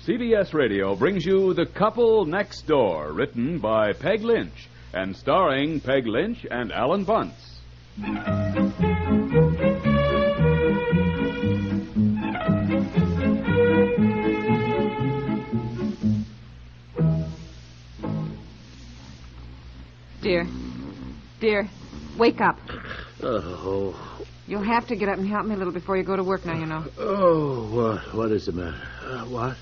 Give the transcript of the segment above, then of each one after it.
CBS Radio brings you The Couple Next Door, written by Peg Lynch and starring Peg Lynch and Ethel Bunce. Dear, wake up. Oh. You'll have to get up and help me a little before you go to work now, you know. Oh, what is the matter? What?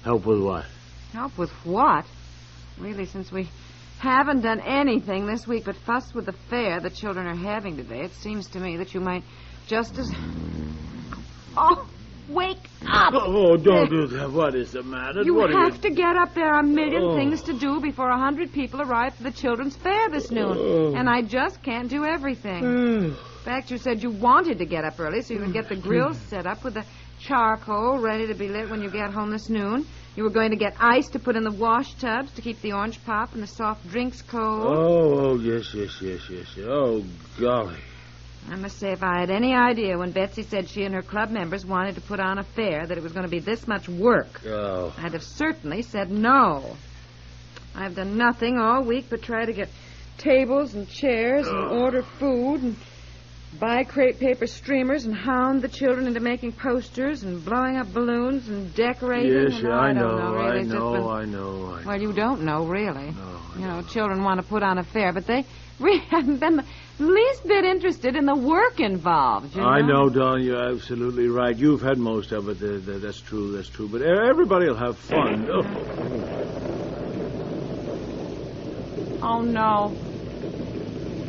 Help with what? Help with what? Really, since we haven't done anything this week but fuss with the fair the children are having today, it seems to me that you might just as... Oh, wake up! Oh, don't do that. What is the matter? You have to get up. There are a million things to do before 100 people arrive for the children's fair this noon. And I just can't do everything. In fact, you said you wanted to get up early so you could get the grill set up with the charcoal ready to be lit when you get home this noon. You were going to get ice to put in the wash tubs to keep the orange pop and the soft drinks cold. Oh, yes. Oh, golly. I must say, if I had any idea when Betsy said she and her club members wanted to put on a fair that it was going to be this much work, I'd have certainly said no. I've done nothing all week but try to get tables and chairs and order food and buy crepe paper streamers and hound the children into making posters and blowing up balloons and decorating. Yes, I know. Well, you don't know, really. No, you know, children want to put on a fair, but they really haven't been the least bit interested in the work involved, you know? I know, darling, you're absolutely right. You've had most of it. That's true. But everybody will have fun. Oh, no.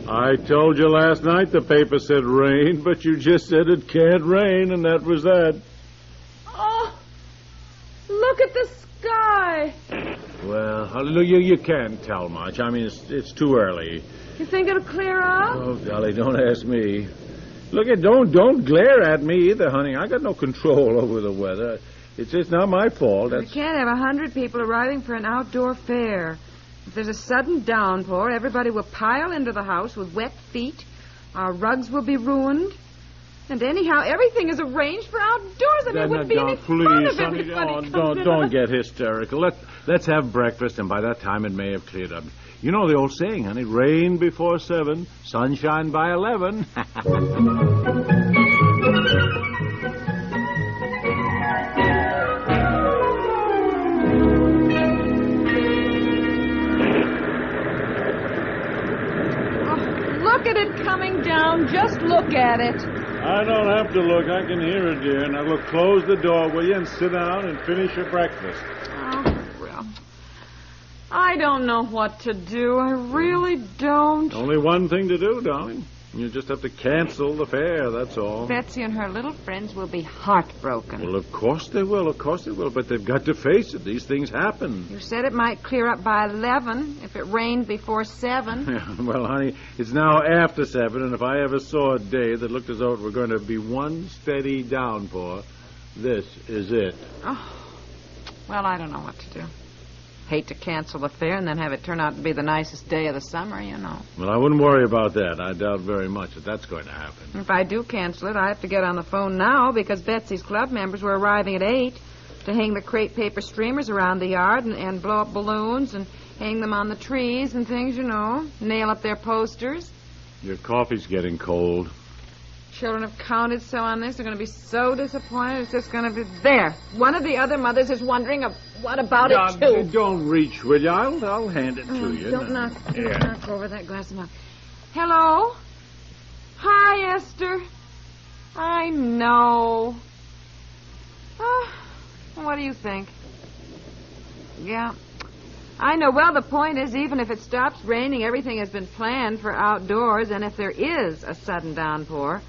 I told you last night the paper said rain, but you just said it can't rain, and that was that. Oh, look at the sky. Well, you can't tell much. I mean, it's too early. You think it'll clear up? Oh, golly, don't ask me. Look, don't glare at me either, honey. I got no control over the weather. It's not my fault. We can't have 100 people arriving for an outdoor fair. If there's a sudden downpour, everybody will pile into the house with wet feet. Our rugs will be ruined. And anyhow, everything is arranged for outdoors. I mean, it wouldn't be any fun if everybody don't get hysterical. Let's have breakfast, and by that time it may have cleared up. You know the old saying, honey, rain before 7, sunshine by 11. Look at it coming down. Just look at it. I don't have to look. I can hear it, dear. Now, look, close the door, will you, and sit down and finish your breakfast. Oh, well, I don't know what to do. I really don't. Only one thing to do, darling. You just have to cancel the fair, that's all. Betsy and her little friends will be heartbroken. Well, of course they will. But they've got to face it. These things happen. You said it might clear up by 11 if it rained before 7. Yeah, well, honey, it's now after 7, and if I ever saw a day that looked as though it were going to be one steady downpour, this is it. Oh, well, I don't know what to do. Hate to cancel the fair and then have it turn out to be the nicest day of the summer, you know. Well, I wouldn't worry about that. I doubt very much that that's going to happen. If I do cancel it, I have to get on the phone now because Betsy's club members were arriving at 8 to hang the crepe paper streamers around the yard and blow up balloons and hang them on the trees and things, you know. Nail up their posters. Your coffee's getting cold. Children have counted so on this. They're going to be so disappointed. It's just going to be there. One of the other mothers is wondering, what about it, too? Don't reach, will you? I'll hand it to you. Don't knock over that glass of milk. Hello? Hi, Esther. I know. What do you think? Yeah. I know. Well, the point is, even if it stops raining, everything has been planned for outdoors, and if there is a sudden downpour...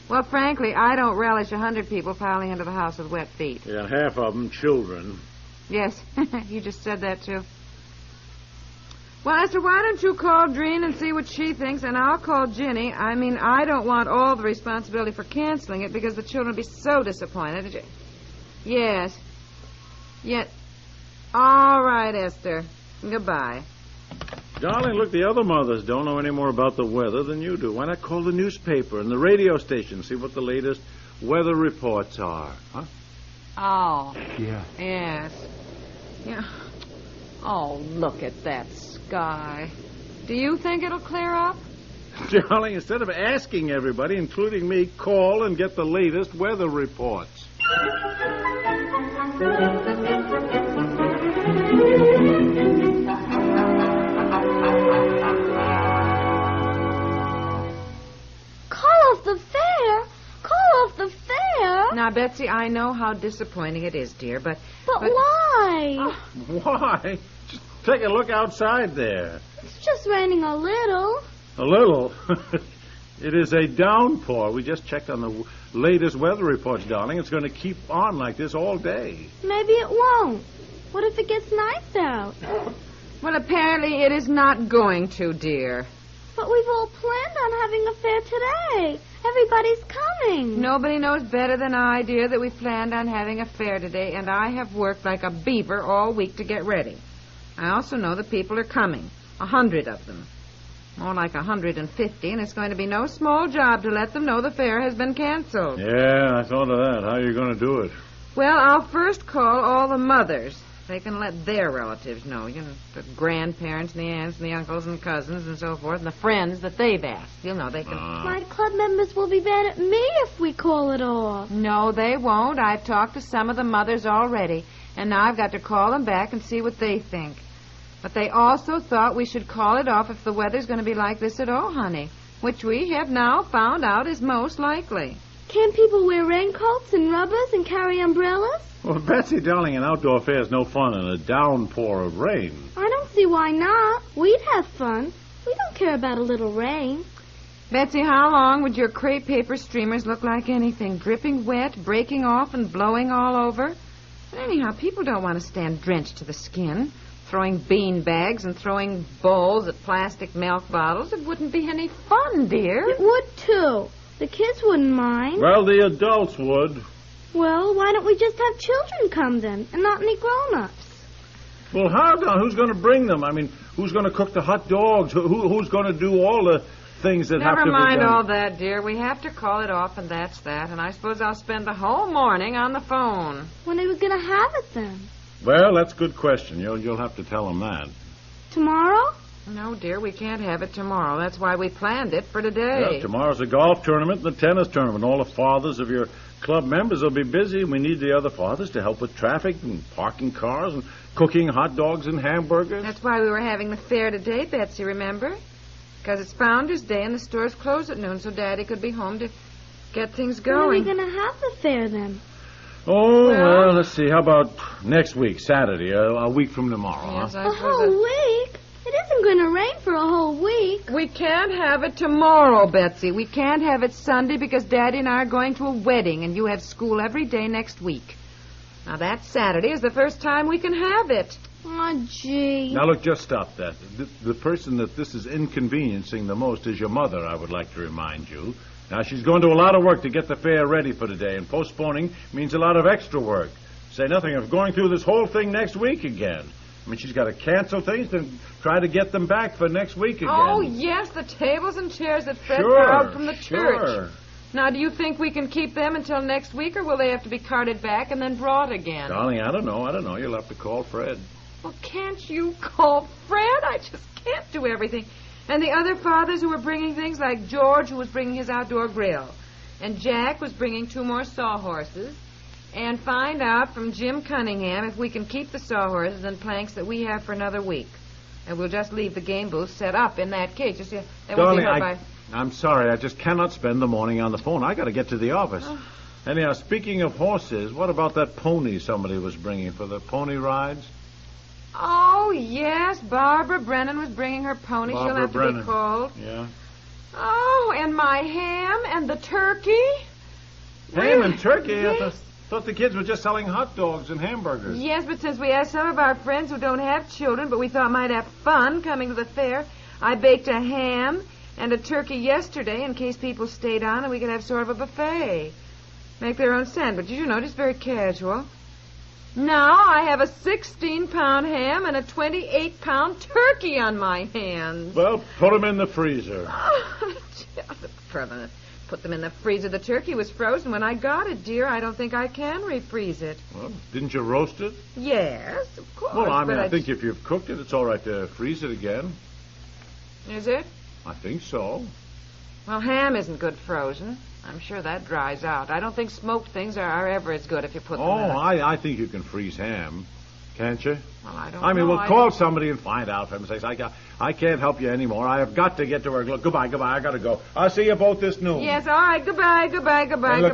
Well, frankly, I don't relish 100 people piling into the house with wet feet. Yeah, half of them children. Yes, you just said that, too. Well, Esther, why don't you call Dreen and see what she thinks, and I'll call Ginny. I mean, I don't want all the responsibility for canceling it because the children will be so disappointed. Yes. All right, Esther. Goodbye. Darling, look, the other mothers don't know any more about the weather than you do. Why not call the newspaper and the radio station, see what the latest weather reports are, huh? Oh. Yeah. Yes. Yeah. Oh, look at that sky. Do you think it'll clear up? Darling, instead of asking everybody, including me, call and get the latest weather reports. Now, Betsy, I know how disappointing it is, dear, but why? Why? Just take a look outside there. It's just raining a little. A little? It is a downpour. We just checked on the latest weather reports, darling. It's going to keep on like this all day. Maybe it won't. What if it gets nice out? Well, apparently it is not going to, dear. But we've all planned on having a fair today. Everybody's coming. Nobody knows better than I, dear, that we planned on having a fair today, and I have worked like a beaver all week to get ready. I also know that people are coming, 100 of them. More like 150, and it's going to be no small job to let them know the fair has been canceled. Yeah, I thought of that. How are you going to do it? Well, I'll first call all the mothers. They can let their relatives know, you know, the grandparents and the aunts and the uncles and cousins and so forth, and the friends that they've asked. You'll know they can... My club members will be mad at me if we call it off. No, they won't. I've talked to some of the mothers already, and now I've got to call them back and see what they think. But they also thought we should call it off if the weather's going to be like this at all, honey, which we have now found out is most likely. Can't people wear raincoats and rubbers and carry umbrellas? Well, Betsy, darling, an outdoor fair is no fun in a downpour of rain. I don't see why not. We'd have fun. We don't care about a little rain. Betsy, how long would your crepe paper streamers look like anything? Dripping wet, breaking off, and blowing all over? But anyhow, people don't want to stand drenched to the skin, throwing bean bags and throwing bowls at plastic milk bottles. It wouldn't be any fun, dear. It would, too. The kids wouldn't mind. Well, the adults would. Well, why don't we just have children come then, and not any grown-ups? Well, how, Don? Who's going to bring them? I mean, who's going to cook the hot dogs? Who's going to do all the things that have to be done? Never mind all that, dear. We have to call it off, and that's that. And I suppose I'll spend the whole morning on the phone. When are we going to have it then? Well, that's a good question. You'll have to tell them that. Tomorrow? No, dear, we can't have it tomorrow. That's why we planned it for today. Well, tomorrow's the golf tournament and the tennis tournament. All the fathers of your club members will be busy. We need the other fathers to help with traffic and parking cars and cooking hot dogs and hamburgers. That's why we were having the fair today, Betsy, remember? Because it's Founder's Day and the stores close at noon so Daddy could be home to get things going. When are we going to have the fair then? Oh, well, let's see. How about next week, Saturday, a week from tomorrow, yes, huh? I A whole week? It isn't going to rain for a whole week. We can't have it tomorrow, Betsy. We can't have it Sunday because Daddy and I are going to a wedding, and you have school every day next week. Now, that Saturday is the first time we can have it. Oh, gee. Now, look, just stop that. The person that this is inconveniencing the most is your mother, I would like to remind you. Now, she's going to do a lot of work to get the fair ready for today, and postponing means a lot of extra work. Say nothing of going through this whole thing next week again. I mean, she's got to cancel things and try to get them back for next week again. Oh, yes, the tables and chairs that Fred borrowed from the church. Sure. Now, do you think we can keep them until next week, or will they have to be carted back and then brought again? Darling, I don't know. You'll have to call Fred. Well, can't you call Fred? I just can't do everything. And the other fathers who were bringing things, like George, who was bringing his outdoor grill, and Jack was bringing 2 more sawhorses, and find out from Jim Cunningham if we can keep the sawhorses and planks that we have for another week. And we'll just leave the game booth set up in that cage. You see, they won't be hurt by... I'm sorry. I just cannot spend the morning on the phone. I got to get to the office. Oh. Anyhow, speaking of horses, what about that pony somebody was bringing for the pony rides? Oh, yes. Barbara Brennan was bringing her pony. Barbara She'll have Brennan. to be called. Yeah. Oh, and my ham and the turkey. Ham and turkey? Yes. I thought the kids were just selling hot dogs and hamburgers. Yes, but since we asked some of our friends who don't have children, but we thought might have fun coming to the fair, I baked a ham and a turkey yesterday in case people stayed on and we could have sort of a buffet. Make their own sandwiches, you know, just very casual. Now I have a 16-pound ham and a 28-pound turkey on my hands. Well, put them in the freezer. Oh, put put them in the freezer. The turkey was frozen when I got it, dear. I don't think I can refreeze it. Well, didn't you roast it? Yes, of course. Well, I think if you've cooked it, it's all right to freeze it again. Is it? I think so. Well, ham isn't good frozen. I'm sure that dries out. I don't think smoked things are ever as good if you put them in. I think you can freeze ham. Can't you? Well, I don't know. We'll call somebody and find out, for heaven's sakes. I can't help you anymore. I have got to get to work. Look, goodbye. I got to go. I'll see you both this noon. Yes, all right. Goodbye. Look,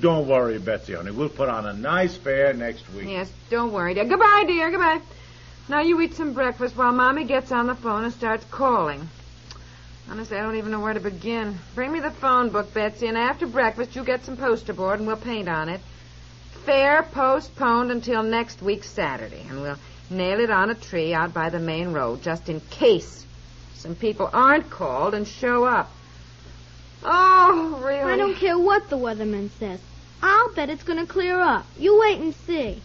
don't worry, Betsy, honey. We'll put on a nice fair next week. Yes, don't worry, dear. Goodbye, dear. Goodbye. Now you eat some breakfast while Mommy gets on the phone and starts calling. Honestly, I don't even know where to begin. Bring me the phone book, Betsy, and after breakfast you get some poster board and we'll paint on it. Fair postponed until next week Saturday, and we'll nail it on a tree out by the main road, just in case some people aren't called and show up. Oh, really? I don't care what the weatherman says. I'll bet it's going to clear up. You wait and see.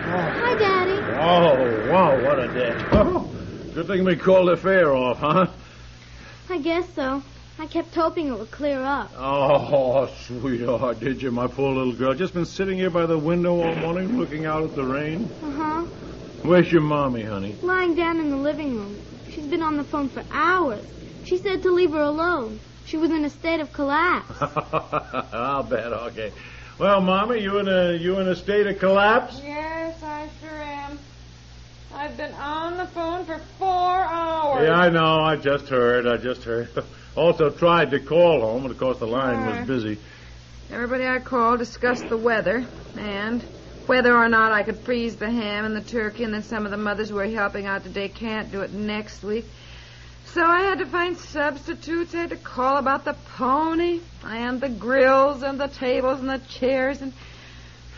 Hi, Daddy. Oh, wow, what a day. Oh, good thing we called the fair off, huh? I guess so. I kept hoping it would clear up. Oh, sweetheart, did you, my poor little girl? Just been sitting here by the window all morning looking out at the rain. Uh-huh. Where's your mommy, honey? Lying down in the living room. She's been on the phone for hours. She said to leave her alone. She was in a state of collapse. I'll bet, okay. Well, Mommy, you in a state of collapse? Yes, I sure am. I've been on the phone for 4 hours. Yeah, I know. I just heard. Also tried to call home, but of course the line was busy. Everybody I called discussed the weather and whether or not I could freeze the ham and the turkey, and then some of the mothers who are helping out today can't do it next week. So I had to find substitutes. I had to call about the pony and the grills and the tables and the chairs. And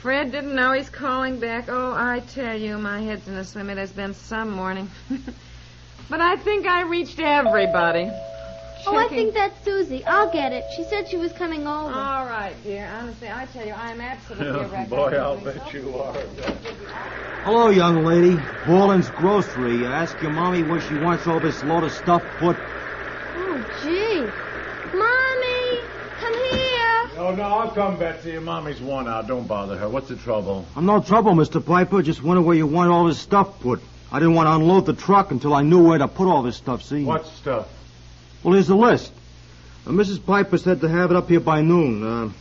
Fred didn't know he's calling back. Oh, I tell you, my head's in a swim. It has been some morning. But I think I reached everybody. Oh, I think that's Susie. I'll get it. She said she was coming over. All right, dear. Honestly, I tell you, I am absolutely wrecked. Boy, I'll bet you are. Hello, young lady. Borland's Grocery. Ask your mommy when she wants all this load of stuff put... Oh, gee. Mommy, come here. No, I'll come, Betsy. Your mommy's worn out. Don't bother her. What's the trouble? I'm no trouble, Mr. Piper. Just wonder where you want all this stuff put. I didn't want to unload the truck until I knew where to put all this stuff, see? What stuff? Well, here's the list. Mrs. Piper said to have it up here by noon.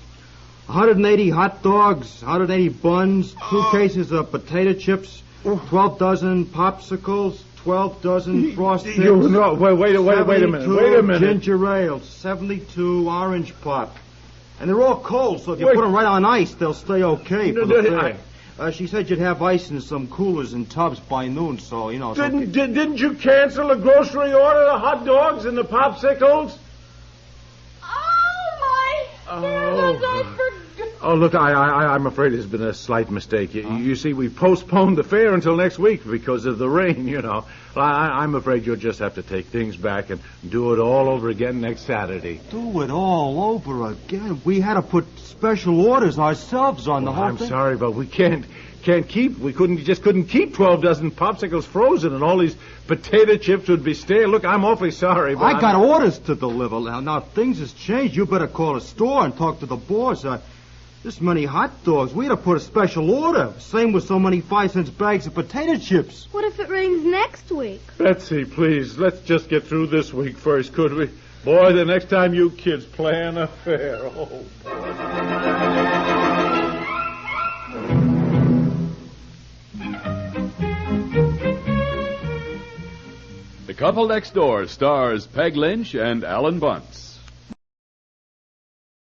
180 hot dogs, 180 buns, 2 cases of potato chips, 12 dozen popsicles, 12 dozen frosted. No, wait a minute. Ginger ale, 72 orange pop. And they're all cold, so if you put them right on ice, they'll stay okay for the fair. She said you'd have ice in some coolers and tubs by noon, so, you know... Didn't you cancel the grocery order, the hot dogs and the popsicles? Oh, my heavens, I forgot. Oh, look, I'm afraid there's been a slight mistake. You see, we postponed the fair until next week because of the rain, you know. I'm afraid you'll just have to take things back and do it all over again next Saturday. Do it all over again? We had to put special orders ourselves on the whole thing. I'm sorry, but we can't keep. We couldn't keep 12 dozen popsicles frozen, and all these potato chips would be stale. Look, I'm awfully sorry, but I got orders to deliver now. Now, things has changed. You better call the store and talk to the boss. This many hot dogs, we had to put a special order. Same with so many 5-cent bags of potato chips. What if it rains next week? Betsy, please, let's just get through this week first, could we? Boy, the next time you kids plan a fair, oh, boy. The Couple Next Door stars Peg Lynch and Ethel and Bunce.